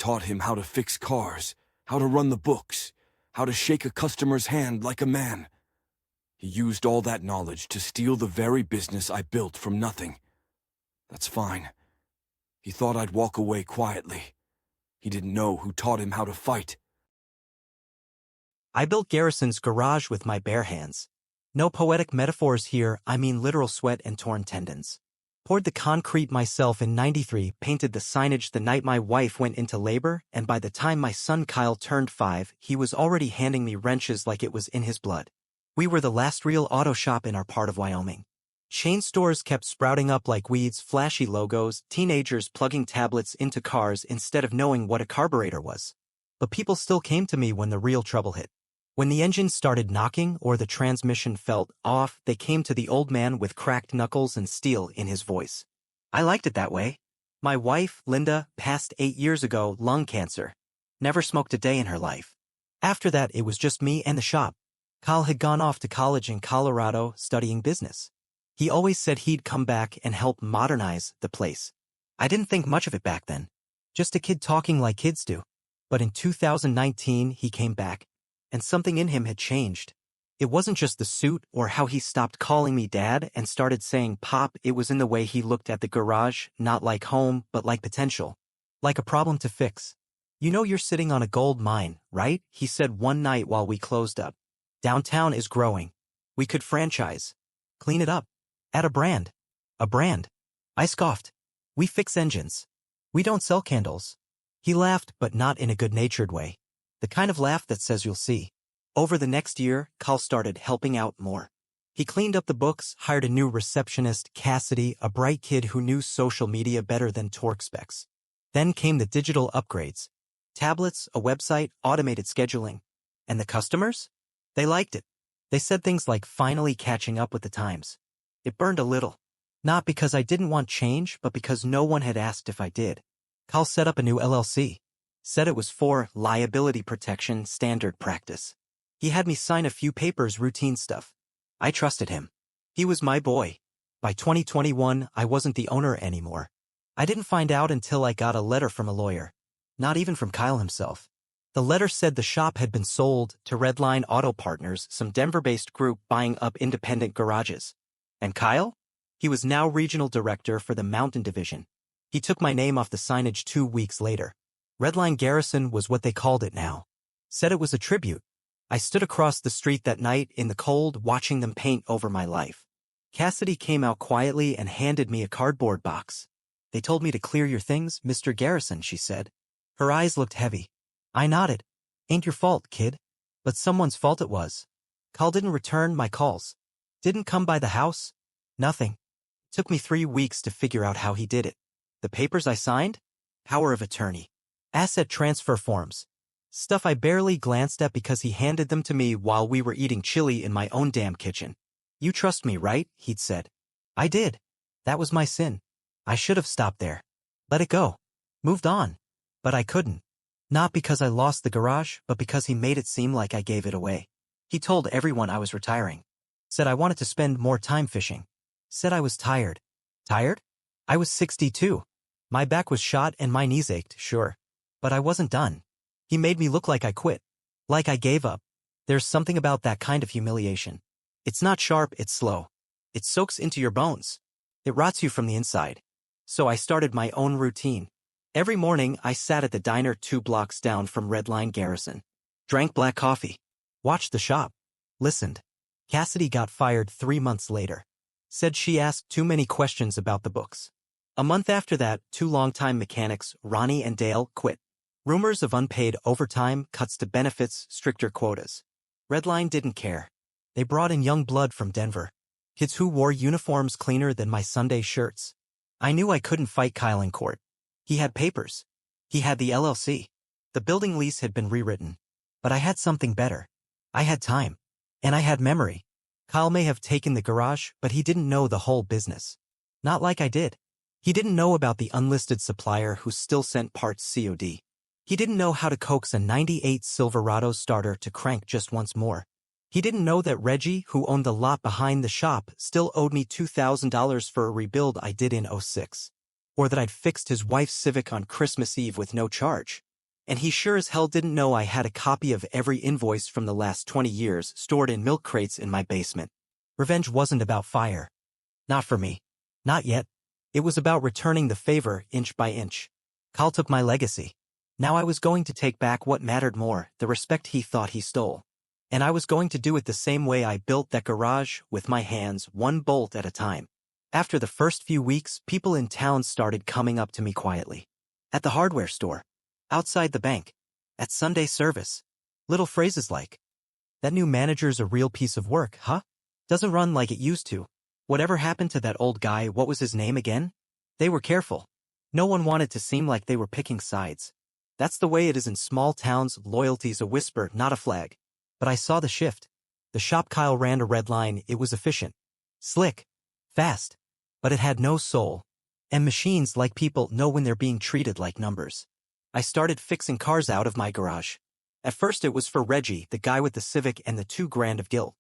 taught him how to fix cars, how to run the books, how to shake a customer's hand like a man. He used all that knowledge to steal the very business I built from nothing. That's fine. He thought I'd walk away quietly. He didn't know who taught him how to fight. I built Garrison's garage with my bare hands. No poetic metaphors here, I mean literal sweat and torn tendons. Poured the concrete myself in '93, painted the signage the night my wife went into labor, and by the time my son Kyle turned 5, he was already handing me wrenches like it was in his blood. We were the last real auto shop in our part of Wyoming. Chain stores kept sprouting up like weeds, flashy logos, teenagers plugging tablets into cars instead of knowing what a carburetor was. But people still came to me when the real trouble hit. When the engine started knocking or the transmission felt off, they came to the old man with cracked knuckles and steel in his voice. I liked it that way. My wife, Linda, passed 8 years ago, lung cancer. Never smoked a day in her life. After that, it was just me and the shop. Kyle had gone off to college in Colorado studying business. He always said he'd come back and help modernize the place. I didn't think much of it back then. Just a kid talking like kids do. But in 2019, he came back. And something in him had changed. It wasn't just the suit or how he stopped calling me Dad and started saying Pop, it was in the way he looked at the garage, not like home, but like potential. Like a problem to fix. You know you're sitting on a gold mine, right? He said one night while we closed up. Downtown is growing. We could franchise. Clean it up. Add a brand. A brand. I scoffed. We fix engines. We don't sell candles. He laughed, but not in a good-natured way. The kind of laugh that says you'll see. Over the next year, Kyle started helping out more. He cleaned up the books, hired a new receptionist, Cassidy, a bright kid who knew social media better than torque specs. Then came the digital upgrades. Tablets, a website, automated scheduling. And the customers? They liked it. They said things like finally catching up with the times. It burned a little. Not because I didn't want change, but because no one had asked if I did. Kyle set up a new LLC. Said it was for liability protection standard practice. He had me sign a few papers, routine stuff. I trusted him. He was my boy. By 2021, I wasn't the owner anymore. I didn't find out until I got a letter from a lawyer. Not even from Kyle himself. The letter said the shop had been sold to Redline Auto Partners, some Denver-based group buying up independent garages. And Kyle? He was now regional director for the Mountain Division. He took my name off the signage 2 weeks later. Redline Garrison was what they called it now. Said it was a tribute. I stood across the street that night in the cold watching them paint over my life. Cassidy came out quietly and handed me a cardboard box. They told me to clear your things, Mr. Garrison, she said. Her eyes looked heavy. I nodded. Ain't your fault, kid. But someone's fault it was. Kyle didn't return my calls. Didn't come by the house. Nothing. Took me 3 weeks to figure out how he did it. The papers I signed? Power of attorney. Asset transfer forms. Stuff I barely glanced at because he handed them to me while we were eating chili in my own damn kitchen. You trust me, right? He'd said. I did. That was my sin. I should have stopped there. Let it go. Moved on. But I couldn't. Not because I lost the garage, but because he made it seem like I gave it away. He told everyone I was retiring. Said I wanted to spend more time fishing. Said I was tired. Tired? I was 62. My back was shot and my knees ached, sure. But I wasn't done. He made me look like I quit. Like I gave up. There's something about that kind of humiliation. It's not sharp, it's slow. It soaks into your bones. It rots you from the inside. So I started my own routine. Every morning I sat at the diner 2 blocks down from Redline Garrison. Drank black coffee. Watched the shop. Listened. Cassidy got fired 3 months later. Said she asked too many questions about the books. A month after that, 2 longtime mechanics, Ronnie and Dale, quit. Rumors of unpaid overtime, cuts to benefits, stricter quotas. Redline didn't care. They brought in young blood from Denver. Kids who wore uniforms cleaner than my Sunday shirts. I knew I couldn't fight Kyle in court. He had papers. He had the LLC. The building lease had been rewritten. But I had something better. I had time. And I had memory. Kyle may have taken the garage, but he didn't know the whole business. Not like I did. He didn't know about the unlisted supplier who still sent parts COD. He didn't know how to coax a '98 Silverado starter to crank just once more. He didn't know that Reggie, who owned the lot behind the shop, still owed me $2,000 for a rebuild I did in '06. Or that I'd fixed his wife's Civic on Christmas Eve with no charge. And he sure as hell didn't know I had a copy of every invoice from the last 20 years stored in milk crates in my basement. Revenge wasn't about fire. Not for me. Not yet. It was about returning the favor inch by inch. Kyle took my legacy. Now I was going to take back what mattered more, the respect he thought he stole. And I was going to do it the same way I built that garage, with my hands, one bolt at a time. After the first few weeks, people in town started coming up to me quietly. At the hardware store. Outside the bank. At Sunday service. Little phrases like, "That new manager's a real piece of work, huh? Doesn't run like it used to. Whatever happened to that old guy, what was his name again?" They were careful. No one wanted to seem like they were picking sides. That's the way it is in small towns. Loyalty's a whisper, not a flag. But I saw the shift. The shop Kyle ran a red line. It was efficient. Slick. Fast. But it had no soul. And machines, like people, know when they're being treated like numbers. I started fixing cars out of my garage. At first it was for Reggie, the guy with the Civic and the $2,000 of guilt.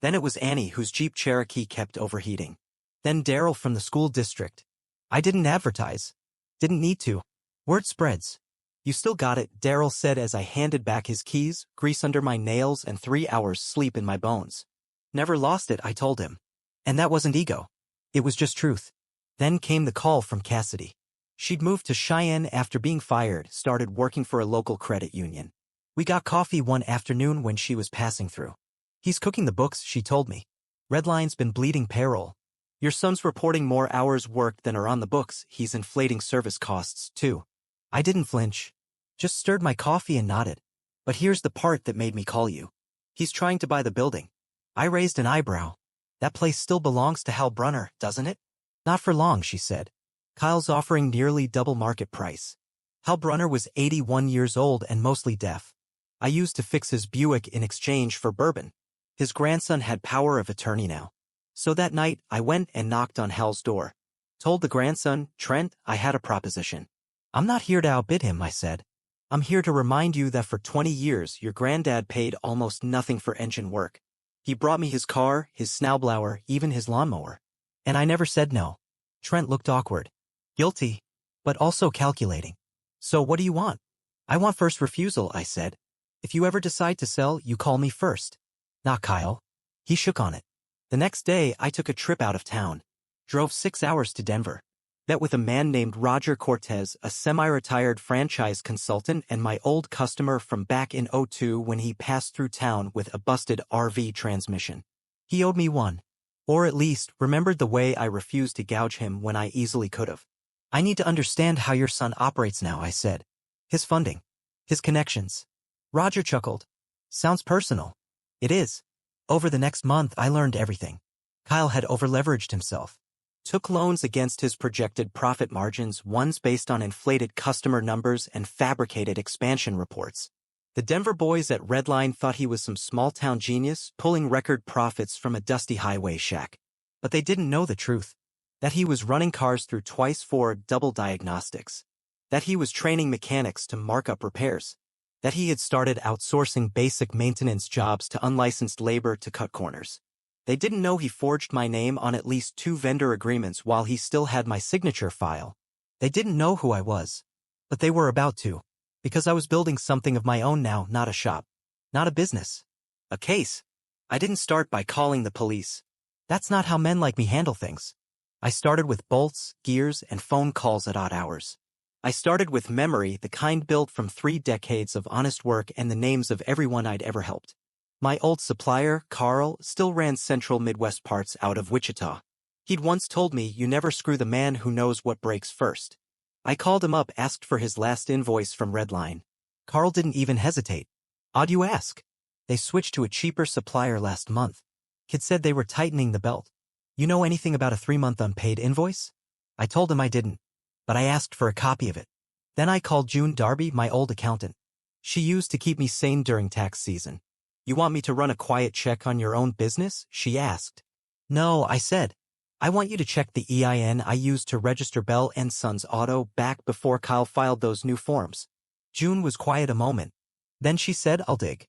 Then it was Annie, whose Jeep Cherokee kept overheating. Then Daryl from the school district. I didn't advertise. Didn't need to. Word spreads. "You still got it," Daryl said as I handed back his keys, grease under my nails and 3 hours sleep in my bones. "Never lost it," I told him. And that wasn't ego. It was just truth. Then came the call from Cassidy. She'd moved to Cheyenne after being fired, started working for a local credit union. We got coffee one afternoon when she was passing through. "He's cooking the books," she told me. "Redline's been bleeding payroll. Your son's reporting more hours worked than are on the books. He's inflating service costs, too." I didn't flinch. Just stirred my coffee and nodded. "But here's the part that made me call you. He's trying to buy the building." I raised an eyebrow. "That place still belongs to Hal Brunner, doesn't it?" "Not for long," she said. "Kyle's offering nearly double market price." Hal Brunner was 81 years old and mostly deaf. I used to fix his Buick in exchange for bourbon. His grandson had power of attorney now. So that night, I went and knocked on Hal's door. Told the grandson, "Trent, I had a proposition." "I'm not here to outbid him," I said. "I'm here to remind you that for 20 years, your granddad paid almost nothing for engine work. He brought me his car, his snowblower, even his lawnmower. And I never said no." Trent looked awkward. Guilty, but also calculating. "So what do you want?" "I want first refusal," I said. "If you ever decide to sell, you call me first." "Not Kyle." He shook on it. The next day, I took a trip out of town. Drove 6 hours to Denver. Met with a man named Roger Cortez, a semi-retired franchise consultant and my old customer from back in '02 when he passed through town with a busted RV transmission. He owed me one. Or at least, remembered the way I refused to gouge him when I easily could have. "I need to understand how your son operates now," I said. "His funding. His connections." Roger chuckled. "Sounds personal." "It is." Over the next month, I learned everything. Kyle had overleveraged himself. Took loans against his projected profit margins, ones based on inflated customer numbers and fabricated expansion reports. The Denver boys at Redline thought he was some small-town genius pulling record profits from a dusty highway shack. But they didn't know the truth. That he was running cars through twice 4 double diagnostics. That he was training mechanics to mark up repairs. That he had started outsourcing basic maintenance jobs to unlicensed labor to cut corners. They didn't know he forged my name on at least 2 vendor agreements while he still had my signature file. They didn't know who I was. But they were about to. Because I was building something of my own now, not a shop. Not a business. A case. I didn't start by calling the police. That's not how men like me handle things. I started with bolts, gears, and phone calls at odd hours. I started with memory, the kind built from 3 decades of honest work and the names of everyone I'd ever helped. My old supplier, Carl, still ran Central Midwest parts out of Wichita. He'd once told me, "You never screw the man who knows what breaks first." I called him up, asked for his last invoice from Redline. Carl didn't even hesitate. "Odd you ask. They switched to a cheaper supplier last month. Kid said they were tightening the belt. You know anything about a 3-month unpaid invoice?" I told him I didn't, but I asked for a copy of it. Then I called June Darby, my old accountant. She used to keep me sane during tax season. "You want me to run a quiet check on your own business?" she asked. "No," I said. "I want you to check the EIN I used to register Bell & Sons Auto back before Kyle filed those new forms." June was quiet a moment. Then she said, "I'll dig.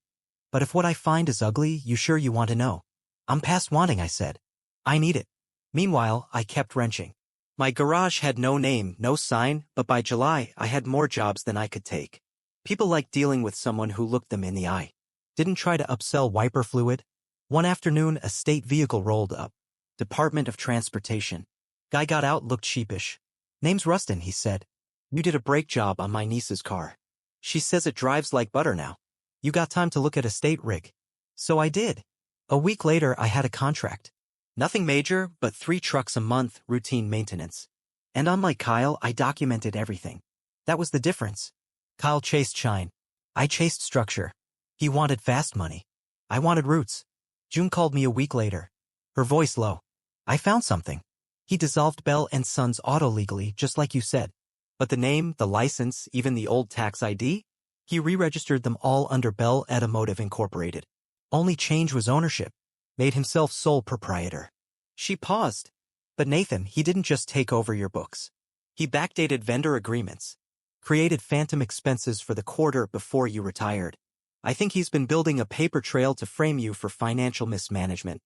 But if what I find is ugly, you sure you want to know?" "I'm past wanting," I said. "I need it." Meanwhile, I kept wrenching. My garage had no name, no sign, but by July, I had more jobs than I could take. People like dealing with someone who looked them in the eye. Didn't try to upsell wiper fluid. One afternoon, a state vehicle rolled up. Department of Transportation. Guy got out, looked sheepish. Name's Rustin, he said. You did a brake job on my niece's car. She says it drives like butter now. You got time to look at a state rig? So I did. A week later, I had a contract. Nothing major, but 3 trucks a month, routine maintenance. And unlike Kyle, I documented everything. That was the difference. Kyle chased shine. I chased structure. He wanted fast money. I wanted roots. June called me a week later. Her voice low. I found something. He dissolved Bell & Sons auto legally, just like you said. But the name, the license, even the old tax ID? He re-registered them all under Bell Automotive Incorporated. Only change was ownership. Made himself sole proprietor. She paused. But Nathan, he didn't just take over your books. He backdated vendor agreements. Created phantom expenses for the quarter before you retired. I think he's been building a paper trail to frame you for financial mismanagement.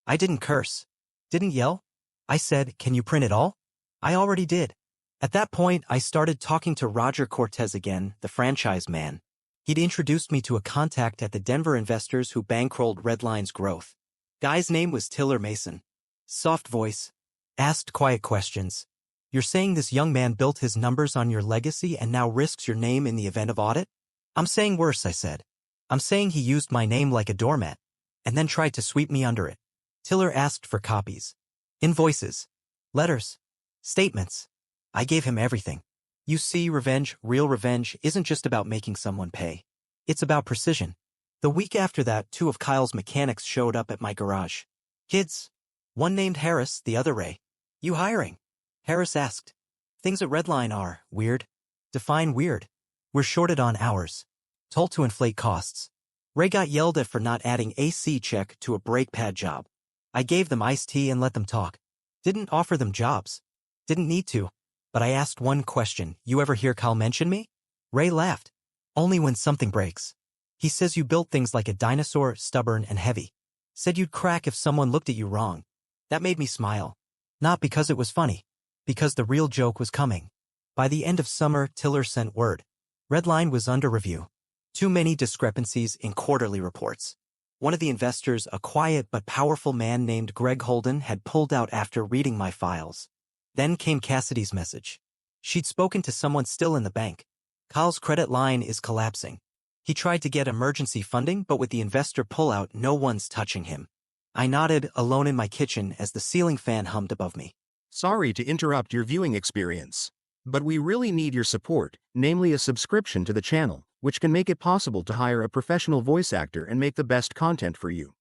I didn't curse. Didn't yell. I said, can you print it all? I already did. At that point, I started talking to Roger Cortez again, the franchise man. He'd introduced me to a contact at the Denver investors who bankrolled Redline's growth. Guy's name was Tiller Mason. Soft voice. Asked quiet questions. You're saying this young man built his numbers on your legacy and now risks your name in the event of audit? I'm saying worse, I said. I'm saying he used my name like a doormat, and then tried to sweep me under it. Tiller asked for copies. Invoices. Letters. Statements. I gave him everything. You see, revenge, real revenge, isn't just about making someone pay. It's about precision. The week after that, 2 of Kyle's mechanics showed up at my garage. Kids. One named Harris, the other Ray. You hiring? Harris asked. Things at Redline are weird. Define weird. We're shorted on hours. Told to inflate costs. Ray got yelled at for not adding AC check to a brake pad job. I gave them iced tea and let them talk. Didn't offer them jobs. Didn't need to. But I asked one question. You ever hear Kyle mention me? Ray laughed. Only when something breaks. He says you built things like a dinosaur, stubborn and heavy. Said you'd crack if someone looked at you wrong. That made me smile. Not because it was funny. Because the real joke was coming. By the end of summer, Tiller sent word. Redline was under review. Too many discrepancies in quarterly reports. One of the investors, a quiet but powerful man named Greg Holden, had pulled out after reading my files. Then came Cassidy's message. She'd spoken to someone still in the bank. Kyle's credit line is collapsing. He tried to get emergency funding, but with the investor pullout, no one's touching him. I nodded, alone in my kitchen, as the ceiling fan hummed above me. Sorry to interrupt your viewing experience, but we really need your support, namely a subscription to the channel, which can make it possible to hire a professional voice actor and make the best content for you.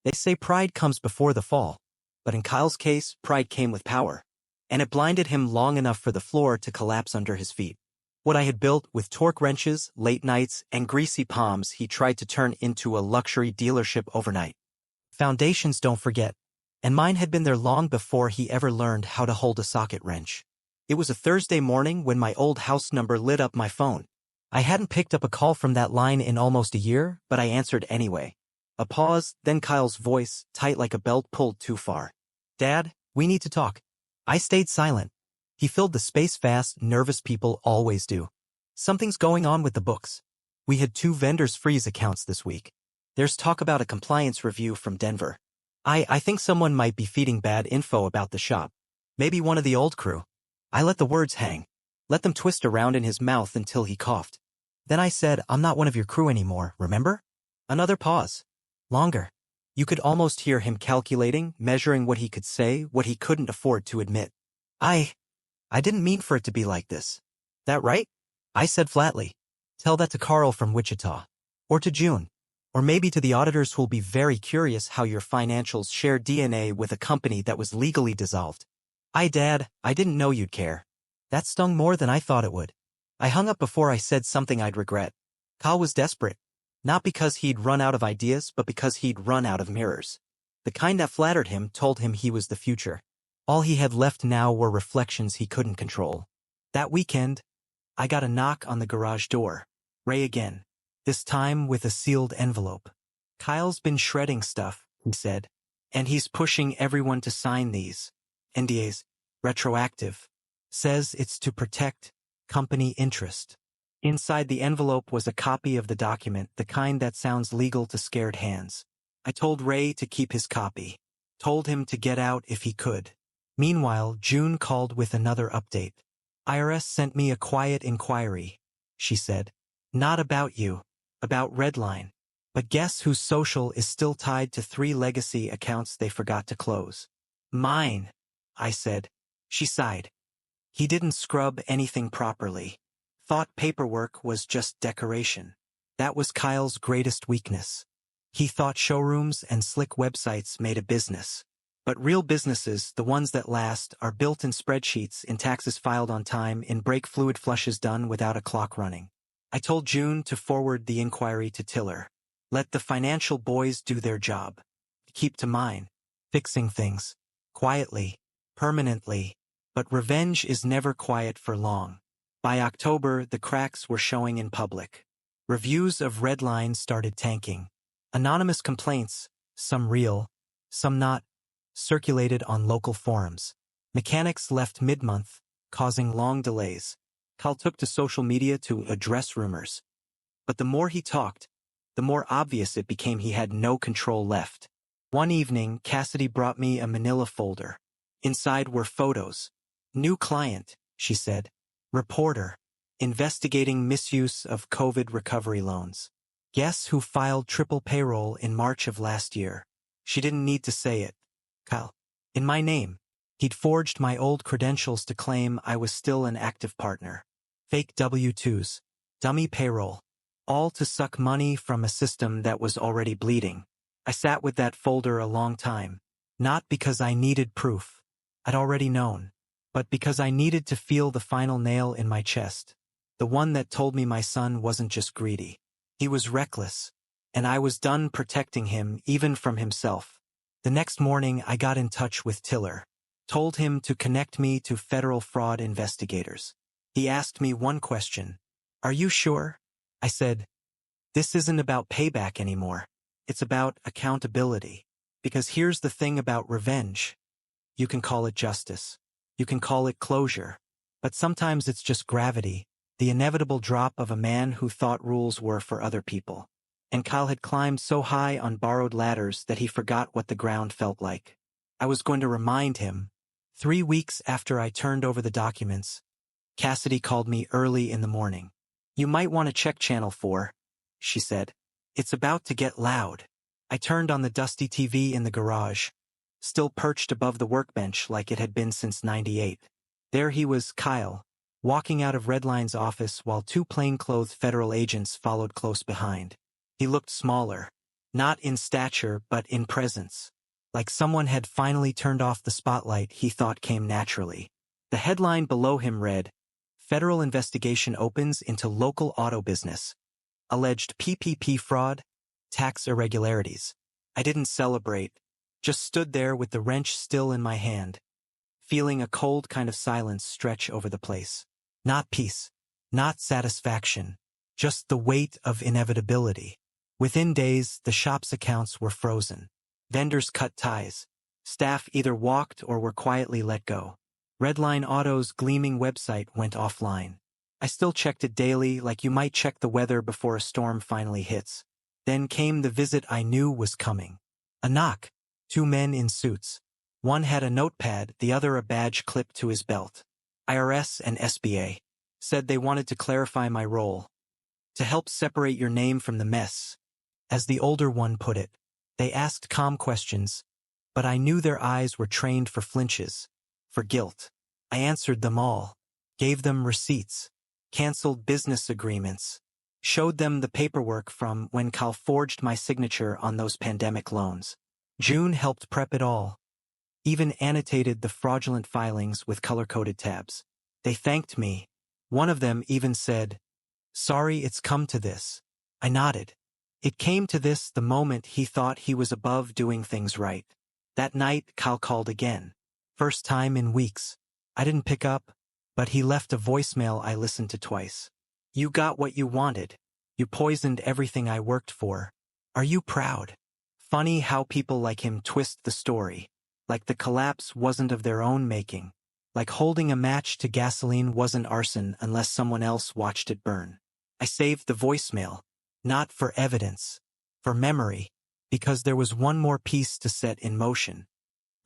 They say pride comes before the fall, but in Kyle's case, pride came with power, and it blinded him long enough for the floor to collapse under his feet. What I had built with torque wrenches, late nights, and greasy palms, he tried to turn into a luxury dealership overnight. Foundations don't forget. And mine had been there long before he ever learned how to hold a socket wrench. It was a Thursday morning when my old house number lit up my phone. I hadn't picked up a call from that line in almost a year, but I answered anyway. A pause, then Kyle's voice, tight like a belt pulled too far. Dad, we need to talk. I stayed silent. He filled the space fast, nervous people always do. Something's going on with the books. We had 2 vendors freeze accounts this week. There's talk about a compliance review from Denver. I think someone might be feeding bad info about the shop. Maybe one of the old crew. I let the words hang. Let them twist around in his mouth until he coughed. Then I said, I'm not one of your crew anymore, remember? Another pause. Longer. You could almost hear him calculating, measuring what he could say, what he couldn't afford to admit. I didn't mean for it to be like this. That right? I said flatly. Tell that to Carl from Wichita. Or to June. Or maybe to the auditors who'll be very curious how your financials share DNA with a company that was legally dissolved. Dad, I didn't know you'd care. That stung more than I thought it would. I hung up before I said something I'd regret. Kyle was desperate. Not because he'd run out of ideas, but because he'd run out of mirrors. The kind that flattered him told him he was the future. All he had left now were reflections he couldn't control. That weekend, I got a knock on the garage door. Ray again. This time with a sealed envelope. Kyle's been shredding stuff, he said. And he's pushing everyone to sign these. NDAs. Retroactive. Says it's to protect company interest. Inside the envelope was a copy of the document, the kind that sounds legal to scared hands. I told Ray to keep his copy. Told him to get out if he could. Meanwhile, June called with another update. IRS sent me a quiet inquiry, she said. Not about you. About Redline. But guess whose social is still tied to 3 legacy accounts they forgot to close? Mine, I said. She sighed. He didn't scrub anything properly. Thought paperwork was just decoration. That was Kyle's greatest weakness. He thought showrooms and slick websites made a business. But real businesses, the ones that last, are built in spreadsheets, in taxes filed on time, in brake fluid flushes done without a clock running. I told June to forward the inquiry to Tiller. Let the financial boys do their job. Keep to mine. Fixing things. Quietly. Permanently. But revenge is never quiet for long. By October, the cracks were showing in public. Reviews of Redline started tanking. Anonymous complaints, some real, some not, circulated on local forums. Mechanics left mid-month, causing long delays. Kyle took to social media to address rumors. But the more he talked, the more obvious it became he had no control left. One evening, Cassidy brought me a manila folder. Inside were photos. New client, she said. Reporter. Investigating misuse of COVID recovery loans. Guess who filed triple payroll in March of last year? She didn't need to say it. Kyle. In my name. He'd forged my old credentials to claim I was still an active partner. Fake W-2s. Dummy payroll. All to suck money from a system that was already bleeding. I sat with that folder a long time. Not because I needed proof. I'd already known. But because I needed to feel the final nail in my chest. The one that told me my son wasn't just greedy. He was reckless. And I was done protecting him, even from himself. The next morning, I got in touch with Tiller. Told him to connect me to federal fraud investigators. He asked me one question. Are you sure? I said, this isn't about payback anymore. It's about accountability. Because here's the thing about revenge. You can call it justice. You can call it closure. But sometimes it's just gravity, the inevitable drop of a man who thought rules were for other people. And Kyle had climbed so high on borrowed ladders that he forgot what the ground felt like. I was going to remind him. 3 weeks after I turned over the documents, Cassidy called me early in the morning. You might want to check Channel 4, she said. It's about to get loud. I turned on the dusty TV in the garage, still perched above the workbench like it had been since '98. There he was, Kyle, walking out of Redline's office while 2 plainclothed federal agents followed close behind. He looked smaller, not in stature but in presence. Like someone had finally turned off the spotlight he thought came naturally. The headline below him read, Federal investigation opens into local auto business. Alleged PPP fraud, tax irregularities. I didn't celebrate, just stood there with the wrench still in my hand, feeling a cold kind of silence stretch over the place. Not peace, not satisfaction, just the weight of inevitability. Within days, the shop's accounts were frozen. Vendors cut ties. Staff either walked or were quietly let go. Redline Auto's gleaming website went offline. I still checked it daily, like you might check the weather before a storm finally hits. Then came the visit I knew was coming. A knock. 2 men in suits. One had a notepad, the other a badge clipped to his belt. IRS and SBA. Said they wanted to clarify my role. To help separate your name from the mess. As the older one put it. They asked calm questions, but I knew their eyes were trained for flinches. For guilt. I answered them all. Gave them receipts. Canceled business agreements. Showed them the paperwork from when Kyle forged my signature on those pandemic loans. June helped prep it all. Even annotated the fraudulent filings with color-coded tabs. They thanked me. One of them even said, "Sorry it's come to this." I nodded. It came to this the moment he thought he was above doing things right. That night, Kyle called again. First time in weeks. I didn't pick up, but he left a voicemail I listened to twice. You got what you wanted. You poisoned everything I worked for. Are you proud? Funny how people like him twist the story. Like the collapse wasn't of their own making. Like holding a match to gasoline wasn't arson unless someone else watched it burn. I saved the voicemail, not for evidence, for memory, because there was one more piece to set in motion.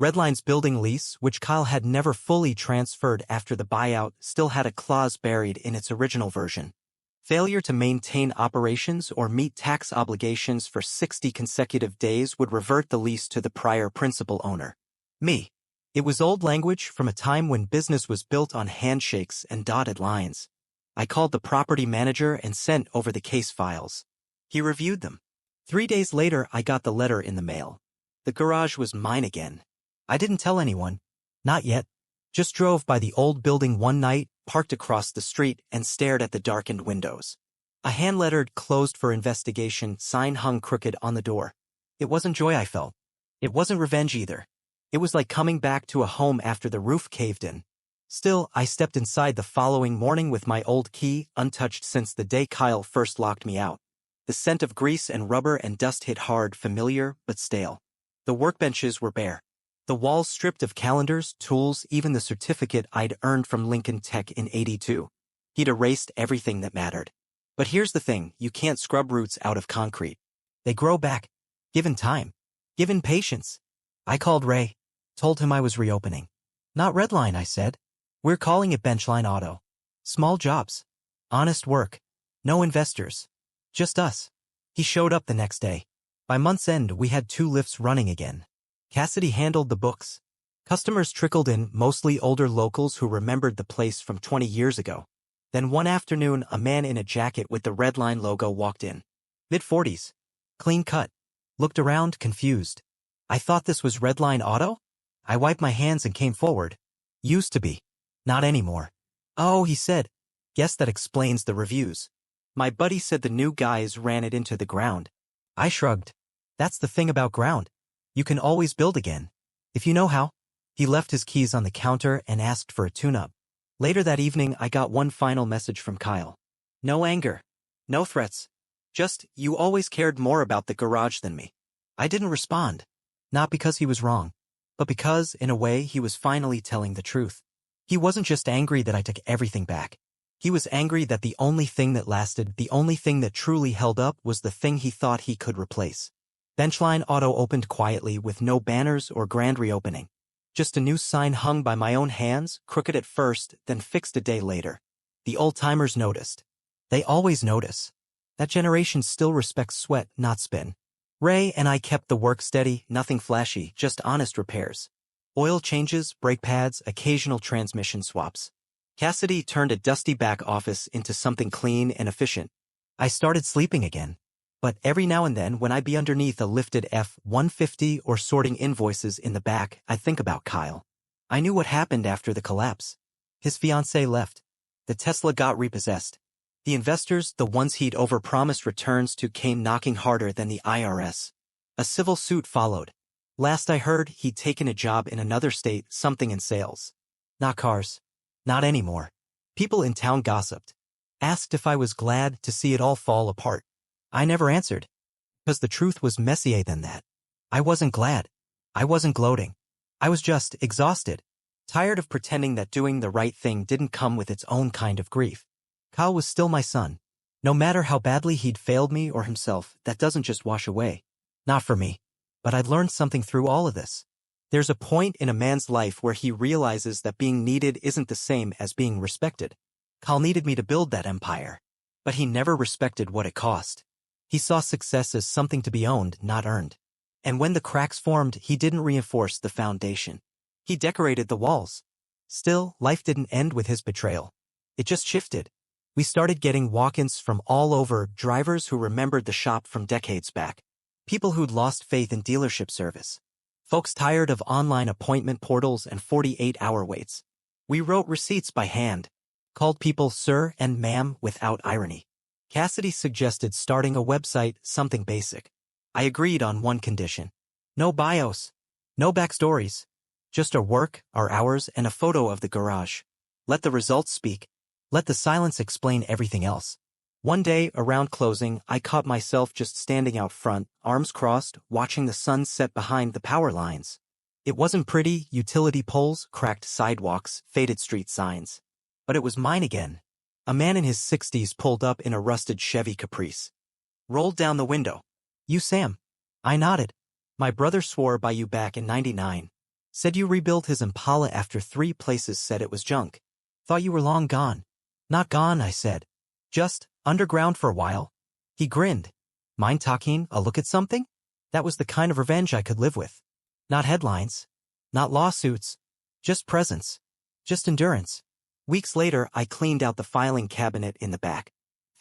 Redline's building lease, which Kyle had never fully transferred after the buyout, still had a clause buried in its original version. Failure to maintain operations or meet tax obligations for 60 consecutive days would revert the lease to the prior principal owner. Me. It was old language from a time when business was built on handshakes and dotted lines. I called the property manager and sent over the case files. He reviewed them. 3 days later, I got the letter in the mail. The garage was mine again. I didn't tell anyone. Not yet. Just drove by the old building one night, parked across the street, and stared at the darkened windows. A hand-lettered "closed for investigation" sign hung crooked on the door. It wasn't joy I felt. It wasn't revenge either. It was like coming back to a home after the roof caved in. Still, I stepped inside the following morning with my old key, untouched since the day Kyle first locked me out. The scent of grease and rubber and dust hit hard, familiar but stale. The workbenches were bare. The walls stripped of calendars, tools, even the certificate I'd earned from Lincoln Tech in '82. He'd erased everything that mattered. But here's the thing, you can't scrub roots out of concrete. They grow back, given time, given patience. I called Ray, told him I was reopening. Not Redline, I said. We're calling it Benchline Auto. Small jobs. Honest work. No investors. Just us. He showed up the next day. By month's end, we had 2 lifts running again. Cassidy handled the books. Customers trickled in, mostly older locals who remembered the place from 20 years ago. Then one afternoon, a man in a jacket with the Redline logo walked in. Mid-40s. Clean cut. Looked around, confused. I thought this was Redline Auto? I wiped my hands and came forward. Used to be. Not anymore. Oh, he said. Guess that explains the reviews. My buddy said the new guys ran it into the ground. I shrugged. That's the thing about ground. You can always build again. If you know how. He left his keys on the counter and asked for a tune-up. Later that evening, I got one final message from Kyle. No anger. No threats. Just, you always cared more about the garage than me. I didn't respond. Not because he was wrong, but because, in a way, he was finally telling the truth. He wasn't just angry that I took everything back. He was angry that the only thing that lasted, the only thing that truly held up, was the thing he thought he could replace. Benchline Auto opened quietly with no banners or grand reopening. Just a new sign hung by my own hands, crooked at first, then fixed a day later. The old-timers noticed. They always notice. That generation still respects sweat, not spin. Ray and I kept the work steady, nothing flashy, just honest repairs. Oil changes, brake pads, occasional transmission swaps. Cassidy turned a dusty back office into something clean and efficient. I started sleeping again. But every now and then, when I'd be underneath a lifted F-150 or sorting invoices in the back, I'd think about Kyle. I knew what happened after the collapse. His fiancée left. The Tesla got repossessed. The investors, the ones he'd overpromised returns to, came knocking harder than the IRS. A civil suit followed. Last I heard, he'd taken a job in another state, something in sales. Not cars. Not anymore. People in town gossiped. Asked if I was glad to see it all fall apart. I never answered. Because the truth was messier than that. I wasn't glad. I wasn't gloating. I was just exhausted. Tired of pretending that doing the right thing didn't come with its own kind of grief. Kyle was still my son. No matter how badly he'd failed me or himself, that doesn't just wash away. Not for me. But I'd learned something through all of this. There's a point in a man's life where he realizes that being needed isn't the same as being respected. Kyle needed me to build that empire. But he never respected what it cost. He saw success as something to be owned, not earned. And when the cracks formed, he didn't reinforce the foundation. He decorated the walls. Still, life didn't end with his betrayal. It just shifted. We started getting walk-ins from all over, drivers who remembered the shop from decades back. People who'd lost faith in dealership service. Folks tired of online appointment portals and 48-hour waits. We wrote receipts by hand. Called people sir and ma'am without irony. Cassidy suggested starting a website, something basic. I agreed on one condition. No bios. No backstories. Just our work, our hours, and a photo of the garage. Let the results speak. Let the silence explain everything else. One day, around closing, I caught myself just standing out front, arms crossed, watching the sun set behind the power lines. It wasn't pretty, utility poles, cracked sidewalks, faded street signs. But it was mine again. A man in his 60s pulled up in a rusted Chevy Caprice. Rolled down the window. "You Sam?" I nodded. "My brother swore by you back in '99. Said you rebuilt his Impala after 3 places said it was junk. Thought you were long gone." "Not gone," I said. "Just underground for a while." He grinned. "Mind taking a look at something?" That was the kind of revenge I could live with. Not headlines. Not lawsuits. Just presence. Just endurance. Weeks later, I cleaned out the filing cabinet in the back.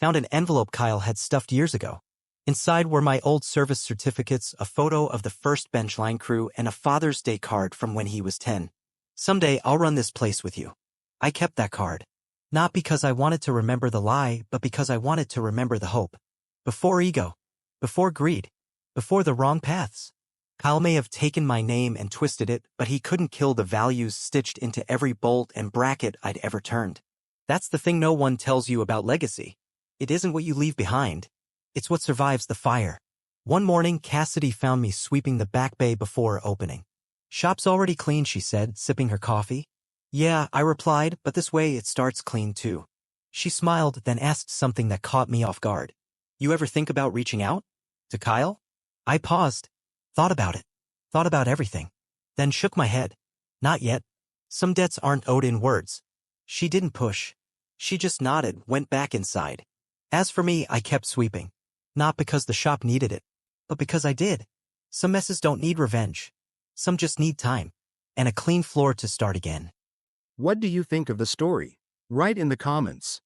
Found an envelope Kyle had stuffed years ago. Inside were my old service certificates, a photo of the first Benchline crew, and a Father's Day card from when he was 10. "Someday I'll run this place with you." I kept that card. Not because I wanted to remember the lie, but because I wanted to remember the hope. Before ego. Before greed. Before the wrong paths. Kyle may have taken my name and twisted it, but he couldn't kill the values stitched into every bolt and bracket I'd ever turned. That's the thing no one tells you about legacy. It isn't what you leave behind. It's what survives the fire. One morning, Cassidy found me sweeping the back bay before opening. "Shop's already clean," she said, sipping her coffee. "Yeah," I replied, "but this way it starts clean too." She smiled, then asked something that caught me off guard. "You ever think about reaching out? To Kyle?" I paused. Thought about it. Thought about everything. Then shook my head. Not yet. Some debts aren't owed in words. She didn't push. She just nodded, went back inside. As for me, I kept sweeping. Not because the shop needed it, but because I did. Some messes don't need revenge. Some just need time. And a clean floor to start again. What do you think of the story? Write in the comments.